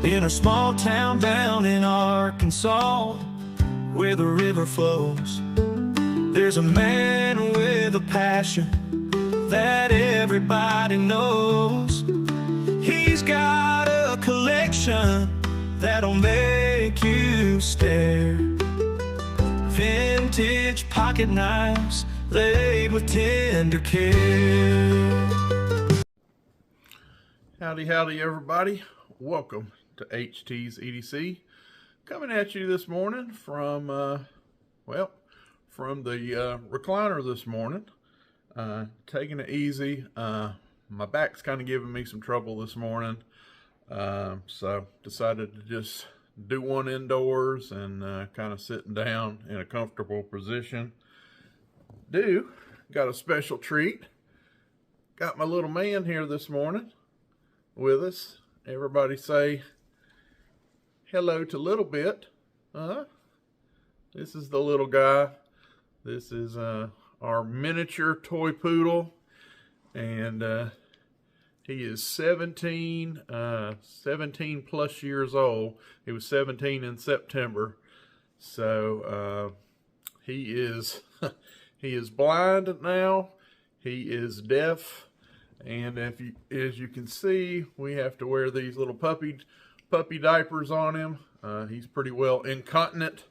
in a small town down in Arkansas, where the river flows. There's a man with a passion that everybody knows. He's got a collection that'll make you stare. Vintage pocket knives laid with tender care. Howdy, howdy, everybody. Welcome to HT's EDC. Coming at you this morning from, from the recliner this morning. Taking it easy. My back's kind of giving me some trouble this morning. So decided to just do one indoors and kind of sitting down in a comfortable position. Got a special treat. Got my little man here this morning with us. Everybody say hello to Little Bit. This is the little guy. This is our miniature toy poodle, and he is 17 plus years old. He was 17 in September, so he is he is blind now. He is deaf. And as you can see, we have to wear these little puppy diapers on him. He's pretty well incontinent,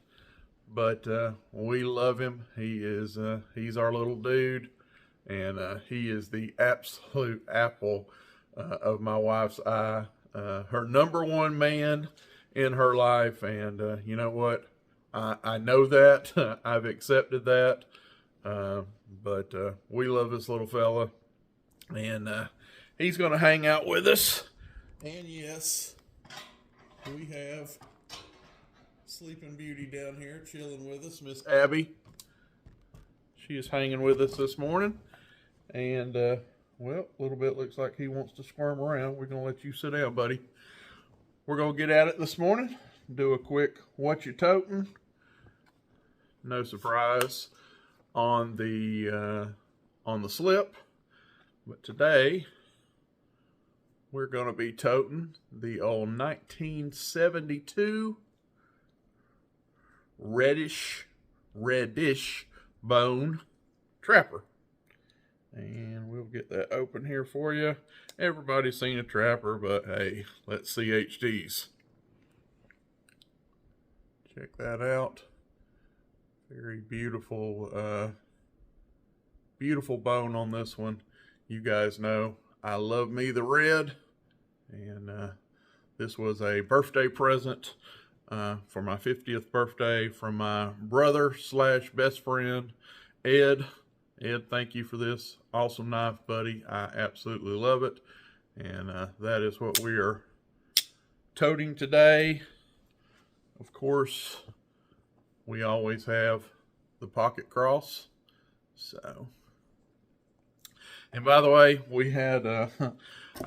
but we love him. He's our little dude, and he is the absolute apple of my wife's eye. Her #1 man in her life, and you know what? I know that. I've accepted that. But we love this little fella. And he's going to hang out with us. And yes, we have Sleeping Beauty down here chilling with us, Miss Abby. She is hanging with us this morning. And, well, a little bit looks like he wants to squirm around. We're going to let you sit down, buddy. We're going to get at it this morning. Do a quick what you toting. No surprise on the slip. But today, we're going to be toting the old 1972 reddish bone trapper. And we'll get that open here for you. Everybody's seen a trapper, but hey, let's see HD's. Check that out. Very beautiful, beautiful bone on this one. You guys know I love me the red, and this was a birthday present for my 50th birthday from my brother / best friend, Ed. Ed, thank you for this awesome knife, buddy. I absolutely love it, and that is what we are toting today. Of course, we always have the pocket cross, so... And by the way, we had, I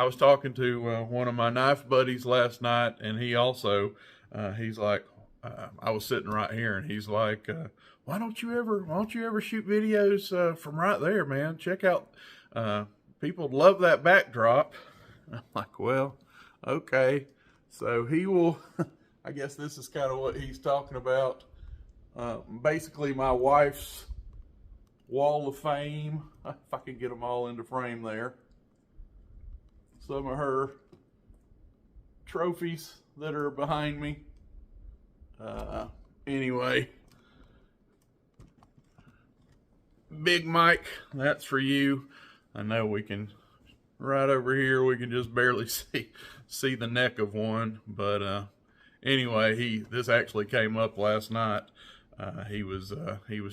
was talking to one of my knife buddies last night, and he also, he's like, I was sitting right here, and he's like, why don't you ever shoot videos from right there, man? Check out, people love that backdrop. I'm like, well, okay. So he will, I guess this is kind of what he's talking about. Basically, my wife's wall of fame, if I can get them all into frame there. Some of her trophies that are behind me. Anyway, Big Mike, that's for you. I know we can, right over here, we can just barely see the neck of one, but anyway, this actually came up last night. He was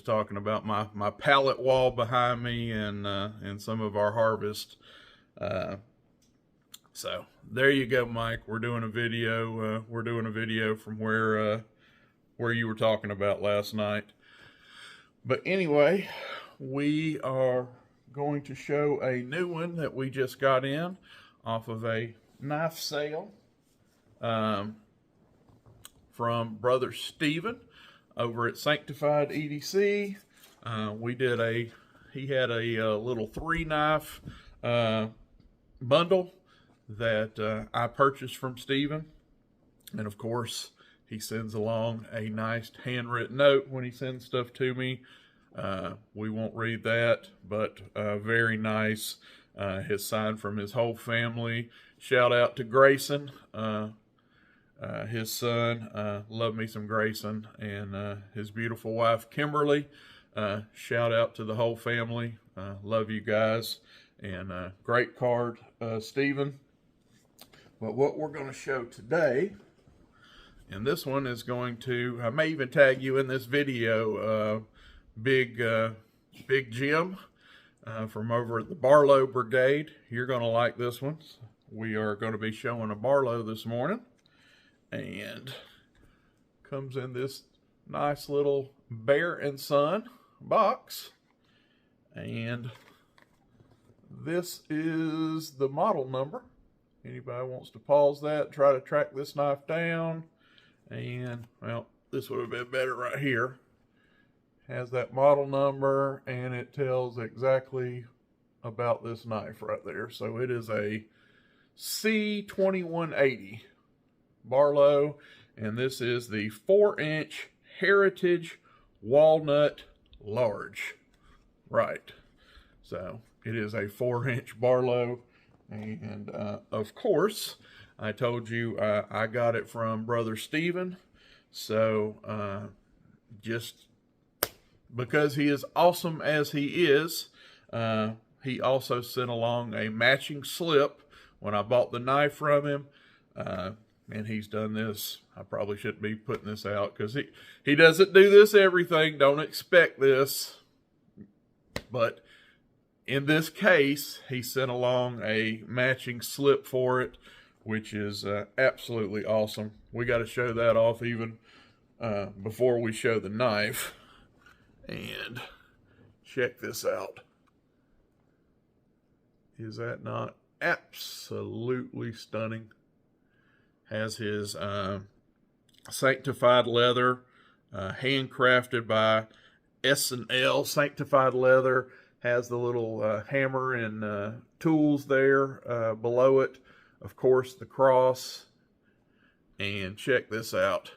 talking about my pallet wall behind me and some of our harvest. So there you go, Mike. We're doing a video. We're doing a video from where you were talking about last night. But anyway, we are going to show a new one that we just got in off of a knife sale from Brother Steven over at Sanctified EDC. He had a little 3-knife bundle that I purchased from Steven. And of course, he sends along a nice handwritten note when he sends stuff to me. We won't read that, but very nice. His sign from his whole family. Shout out to Grayson, his son. Love me some Grayson, and his beautiful wife Kimberly. Shout out to the whole family. Love you guys, and great card, Stephen. But what we're going to show today, and this one is going to, I may even tag you in this video, Big Jim from over at the Barlow Brigade. You're going to like this one. We are going to be showing a Barlow this morning, and comes in this nice little Bear and Son box. And this is the model number. Anybody wants to pause that, try to track this knife down. And, well, this would have been better right here. Has that model number, and it tells exactly about this knife right there. So it is a C2180 Barlow, and this is the 4-inch Heritage Walnut Large. Right. So it is a 4-inch Barlow. And of course, I told you I got it from Brother Stephen. So just because he is awesome as he is, he also sent along a matching slip when I bought the knife from him. And he's done this. I probably shouldn't be putting this out because he doesn't do this everything. Don't expect this. But in this case, he sent along a matching slip for it, which is absolutely awesome. We got to show that off even before we show the knife. And check this out. Is that not absolutely stunning? Has his sanctified leather, handcrafted by S&L Sanctified Leather. Has the little hammer and tools there below it. Of course, the cross. And check this out.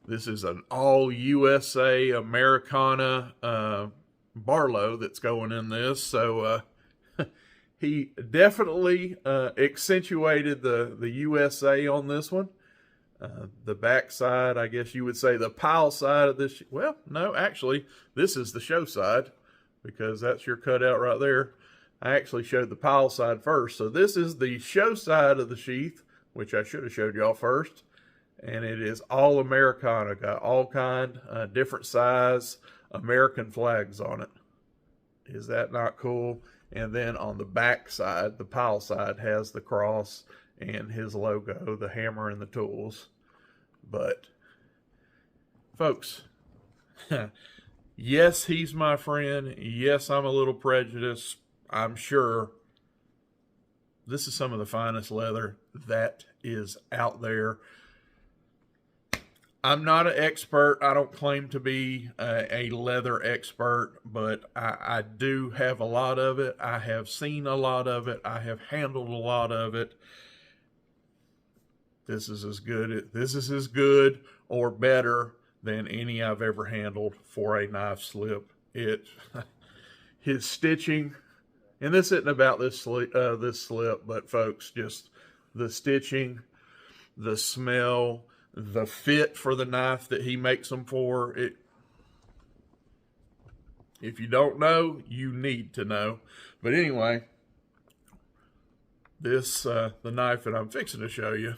This is an all USA Americana Barlow that's going in this. So he definitely accentuated the USA on this one. The back side, I guess you would say the pile side of this. Well, no, actually, this is the show side, because that's your cutout right there. I actually showed the pile side first. So this is the show side of the sheath, which I should have showed y'all first. And it is all Americana. Got all kind, different size, American flags on it. Is that not cool? And then on the back side, the pile side, has the cross and his logo, the hammer and the tools. But, folks, yes, he's my friend. Yes, I'm a little prejudiced. I'm sure this is some of the finest leather that is out there. I'm not an expert. I don't claim to be a leather expert, but I do have a lot of it. I have seen a lot of it. I have handled a lot of it. This is as good. This is as good or better than any I've ever handled for a knife slip. His stitching, and this isn't about this slip, but folks, just the stitching, the smell, the fit for the knife that he makes them for. If you don't know, you need to know. But anyway, this the knife that I'm fixing to show you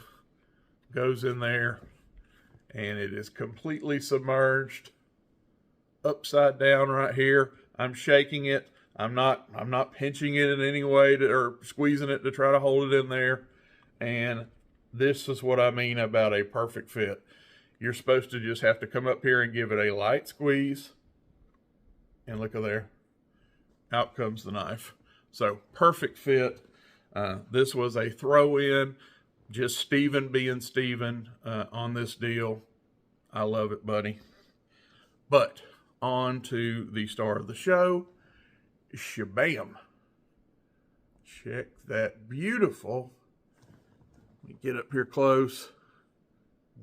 goes in there, and it is completely submerged, upside down right here. I'm shaking it. I'm not pinching it in any way or squeezing it to try to hold it in there. And this is what I mean about a perfect fit. You're supposed to just have to come up here and give it a light squeeze. And look at there. Out comes the knife. So perfect fit. This was a throw-in. Just Stephen being Stephen on this deal. I love it, buddy. But on to the star of the show. Shabam. Check that beautiful. Let me get up here close.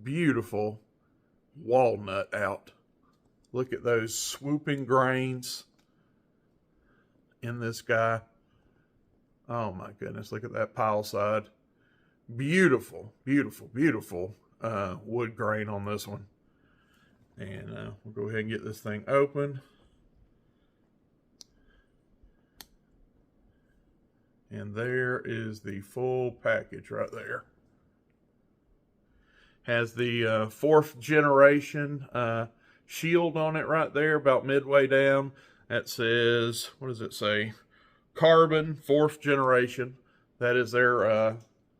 beautiful walnut out. Look at those swooping grains in this guy. Oh my goodness, look at that pile side. Beautiful, beautiful, beautiful wood grain on this one. And we'll go ahead and get this thing open. And there is the full package right there. Has the 4th generation shield on it right there, about midway down. That says, what does it say? Carbon 4th generation. That is their,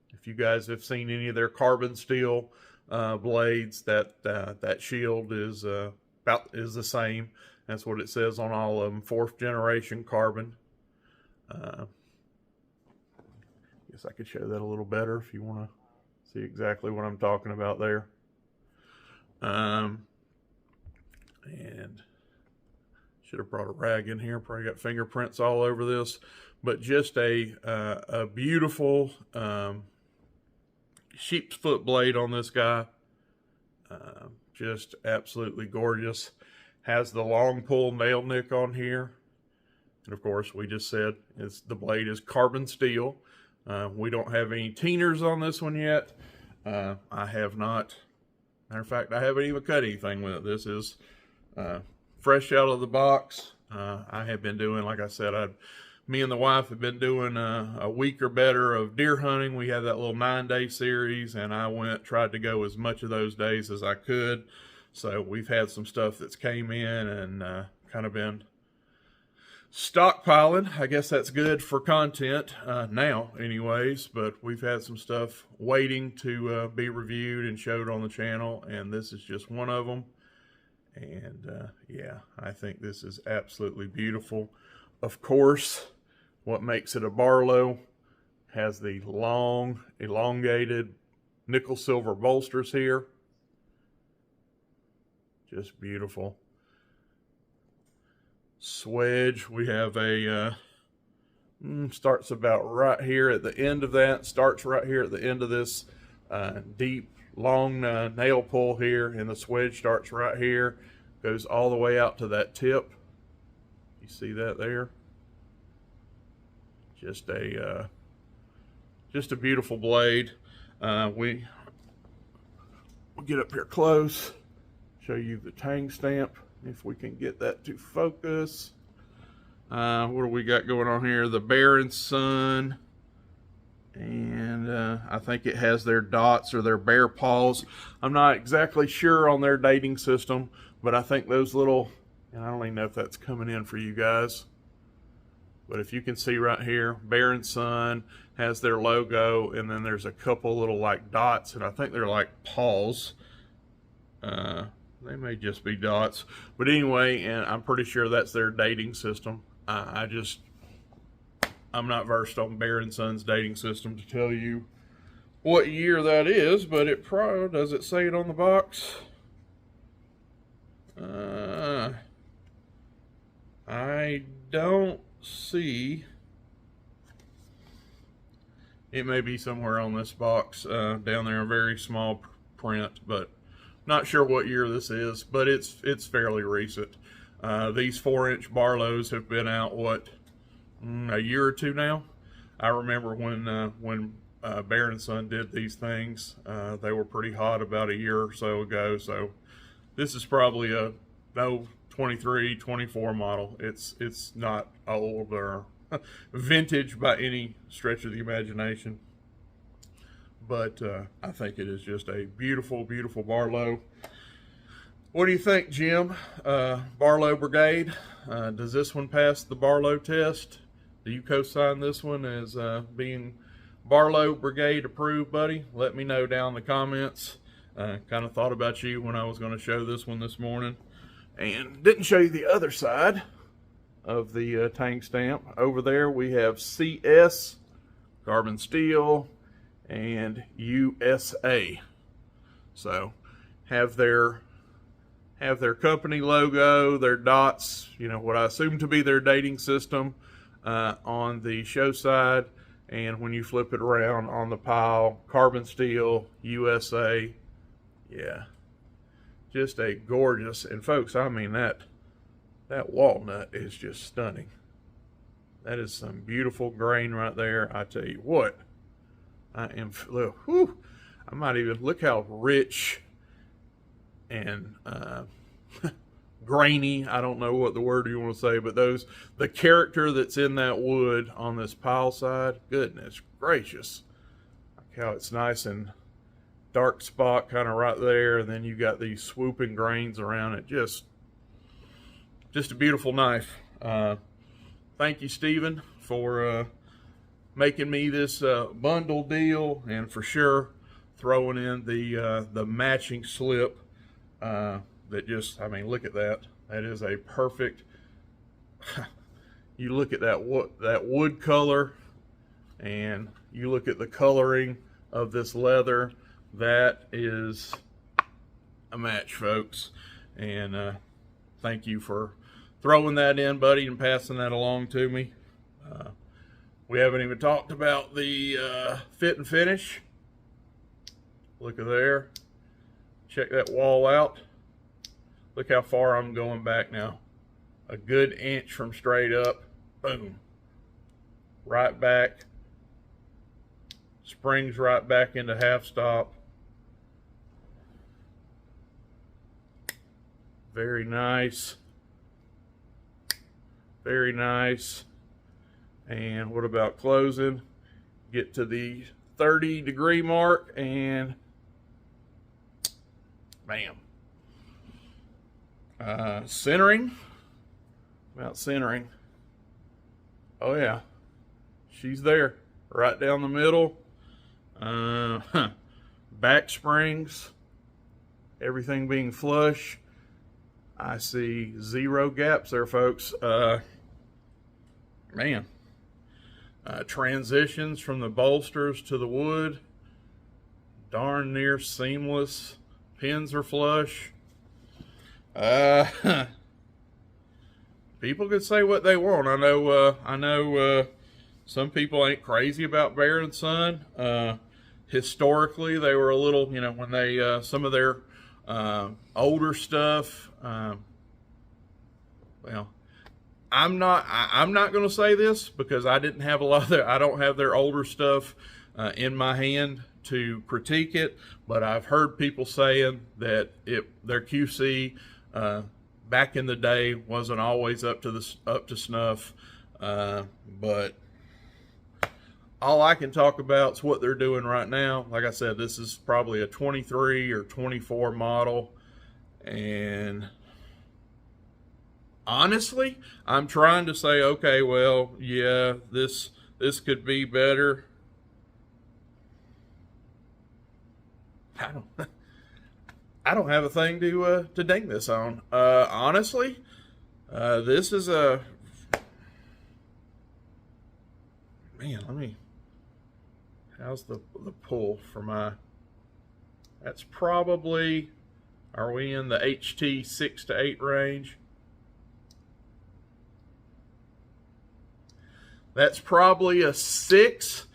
if you guys have seen any of their carbon steel blades, that shield is the same. That's what it says on all of them. 4th generation carbon. Guess I could show that a little better if you want to see exactly what I'm talking about there. And should have brought a rag in here. Probably got fingerprints all over this, but just a beautiful sheep's foot blade on this guy. Just absolutely gorgeous. Has the long pull nail nick on here, and of course we just said the blade is carbon steel. We don't have any teeners on this one yet. I have not. Matter of fact, I haven't even cut anything with it. This is fresh out of the box. I have been doing, like I said, me and the wife have been doing a week or better of deer hunting. We had that little 9-day series, and I tried to go as much of those days as I could. So we've had some stuff that's came in and kind of been stockpiling. I guess that's good for content now anyways, but we've had some stuff waiting to be reviewed and showed on the channel, and this is just one of them. And yeah, I think this is absolutely beautiful. Of course, what makes it a Barlow has the long elongated nickel silver bolsters here. Just beautiful. Swedge, we have a starts about right here at the end of that, starts right here at the end of this deep long nail pull here, and the swedge starts right here, goes all the way out to that tip. You see that there? Just a beautiful blade. We'll get up here close, show you the tang stamp. If we can get that to focus. What do we got going on here? The Bear and Son. And I think it has their dots or their bear paws. I'm not exactly sure on their dating system, but I think those little, and I don't even know if that's coming in for you guys, but if you can see right here, Bear and Son has their logo, and then there's a couple little like dots, and I think they're like paws. They may just be dots, but anyway, and I'm pretty sure that's their dating system. I'm not versed on Bear and Son's dating system to tell you what year that is, but it probably, does it say it on the box? I don't see. It may be somewhere on this box down there, a very small print, but not sure what year this is, but it's fairly recent. These 4-inch Barlows have been out, what, a year or two now? I remember when Bear and Son did these things, they were pretty hot about a year or so ago. So this is probably a 23, 24 model. It's not old or vintage by any stretch of the imagination. But I think it is just a beautiful, beautiful Barlow. What do you think, Jim? Barlow Brigade, does this one pass the Barlow test? Do you co-sign this one as being Barlow Brigade approved, buddy? Let me know down in the comments. Kind of thought about you when I was going to show this one this morning, and didn't show you the other side of the tang stamp. Over there we have CS, carbon steel, and USA. So have their company logo, their dots, you know, what I assume to be their dating system on the show side, and when you flip it around on the pile, carbon steel, USA, Yeah, just a gorgeous, and folks, I mean that walnut is just stunning. That is some beautiful grain right there. I tell you what, I am, whew, I might even, look how rich and grainy, I don't know what the word you want to say, but the character that's in that wood on this pile side, goodness gracious. Like how it's nice and dark spot kind of right there, and then you got these swooping grains around it. Just a beautiful knife. Thank you, Stephen, for making me this bundle deal, and for sure throwing in the matching slip. That just, I mean, look at that. That is a perfect. You look at that wood color, and you look at the coloring of this leather. That is a match, folks. And thank you for throwing that in, buddy, and passing that along to me. We haven't even talked about the fit and finish. Look at there. Check that wall out. Look how far I'm going back now. A good inch from straight up. Boom. Right back. Springs right back into half stop. Very nice. Very nice. And what about closing? Get to the 30-degree mark and bam. Centering. About centering. Oh yeah. She's there. Right down the middle. Back springs. Everything being flush. I see 0 gaps there, folks. Man. Transitions from the bolsters to the wood. Darn near seamless. Pins are flush. People can say what they want. I know some people ain't crazy about Bear & Son. Historically, they were a little, you know, when they some of their older stuff. Well, I'm not going to say this because I didn't have a lot of I don't have their older stuff in my hand to critique it, but I've heard people saying that their QC back in the day wasn't always up to snuff. But all I can talk about is what they're doing right now. Like I said, this is probably a 23 or 24 model, and honestly, I'm trying to say, okay, well, yeah, this could be better. I don't have a thing to ding this on. Honestly, this is a man. How's the pull for my? That's probably. Are we in the HT 6 to 8 range? That's probably a 6.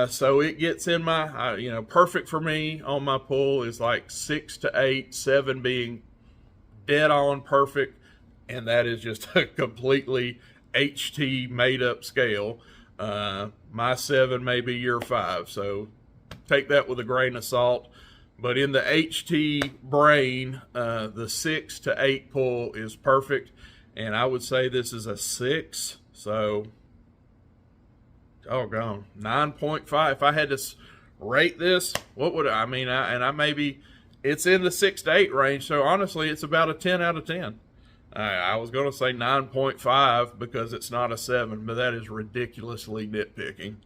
So it gets in my, perfect for me on my pull is like 6 to 8, 7 being dead on perfect. And that is just a completely HT made up scale. My 7 may be your 5. So take that with a grain of salt. But in the HT brain, the 6 to 8 pull is perfect. And I would say this is a 6. So, oh, gone 9.5. If I had to rate this, what would I mean? I maybe it's in the 6 to 8 range. So honestly, it's about a 10 out of 10. I was going to say 9.5 because it's not a 7, but that is ridiculously nitpicking.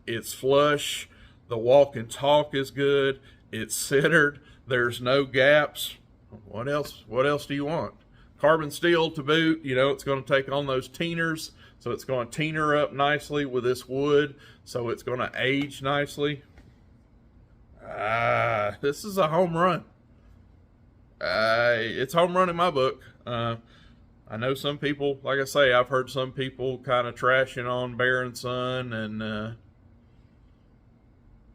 It's flush. The walk and talk is good. It's centered. There's no gaps. What else? What else do you want? Carbon steel to boot. It's going to take on those teeners. So it's going to teener up nicely with this wood. So it's going to age nicely. This is a home run. It's home run in my book. I know some people, like I say, I've heard some people kind of trashing on Bear & Son, and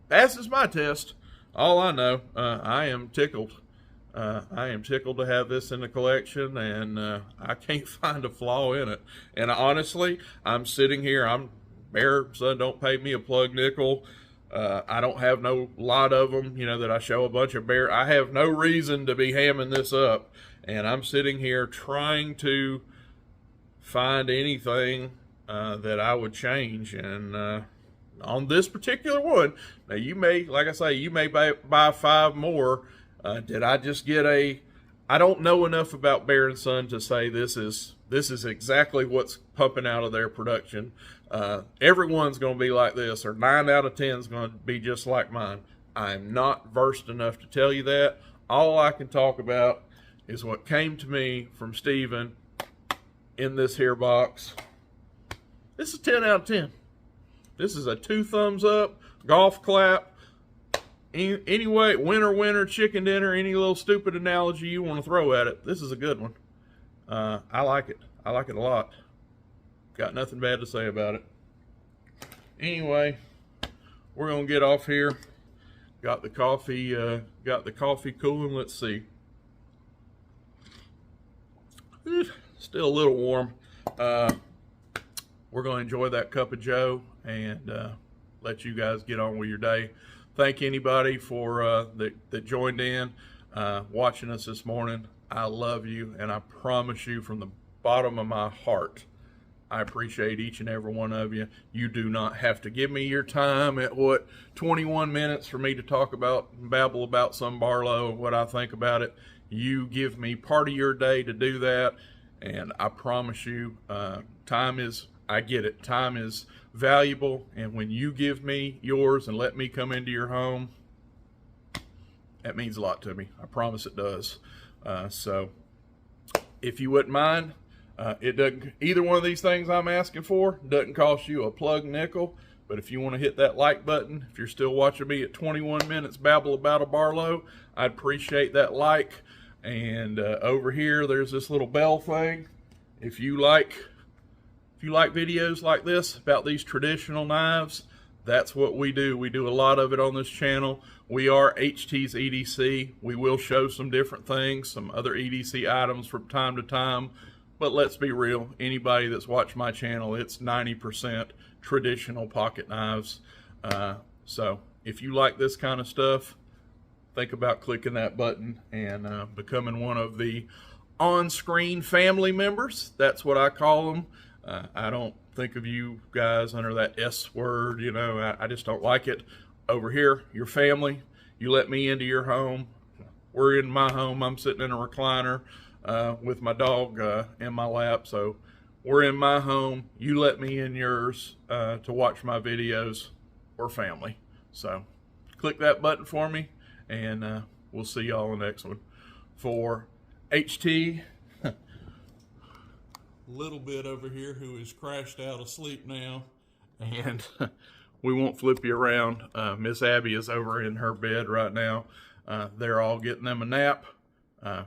passes my test. all I know, I am tickled. I am tickled to have this in the collection, and I can't find a flaw in it. And honestly, I'm sitting here, Bear Son don't pay me a plug nickel. I don't have no lot of them, you know, that I show a bunch of Bear. I have no reason to be hamming this up, and I'm sitting here trying to find anything that I would change. And on this particular one, now you may, like I say, you may buy 5 more. Did I just get I don't know enough about Bear & Son to say this is exactly what's pumping out of their production. Everyone's going to be like this, or 9 out of 10 is going to be just like mine. I'm not versed enough to tell you that. All I can talk about is what came to me from Steven in this here box. This is 10 out of 10. This is a 2 thumbs up, golf clap. Anyway, winner, chicken dinner, any little stupid analogy you want to throw at it, this is a good one. I like it. I like it a lot. Got nothing bad to say about it. Anyway, we're gonna get off here. Got the coffee cooling. Let's see. Still a little warm. We're gonna enjoy that cup of joe and let you guys get on with your day. Thank anybody for that joined in, watching us this morning. I love you, and I promise you from the bottom of my heart, I appreciate each and every one of you. You do not have to give me your time at 21 minutes for me to talk about, babble about Son Barlow, what I think about it. You give me part of your day to do that, and I promise you, I get it. Time is valuable, and when you give me yours and let me come into your home, that means a lot to me. I promise it does. So if you wouldn't mind, it doesn't, either one of these things I'm asking for doesn't cost you a plug nickel, but if you want to hit that like button, if you're still watching me at 21 minutes babble about a Barlow, I'd appreciate that like. And over here, there's this little bell thing. If you like videos like this about these traditional knives, that's what we do. We do a lot of it on this channel. We are HT's EDC. We will show some different things, some other EDC items from time to time. But let's be real, anybody that's watched my channel, it's 90% traditional pocket knives. So if you like this kind of stuff, think about clicking that button and becoming one of the on-screen family members. That's what I call them. I don't think of you guys under that S word, you know, I just don't like it. Over here, your family, you let me into your home. We're in my home. I'm sitting in a recliner with my dog in my lap. So we're in my home. You let me in yours to watch my videos. We're family. So click that button for me, and we'll see y'all in the next one. For HT, little bit over here who is crashed out of sleep now, and we won't flip you around. Miss Abby is over in her bed right now. They're all getting them a nap.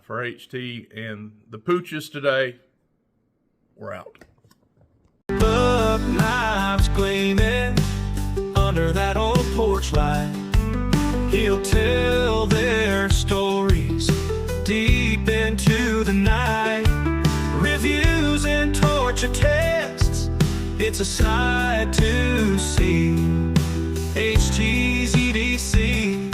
For HT and the pooches today, we're out. Buck knives gleaming under that old porch light. He'll tell their stories deep into the night. Reviews and torture tests, it's a sight to see. HT's EDC.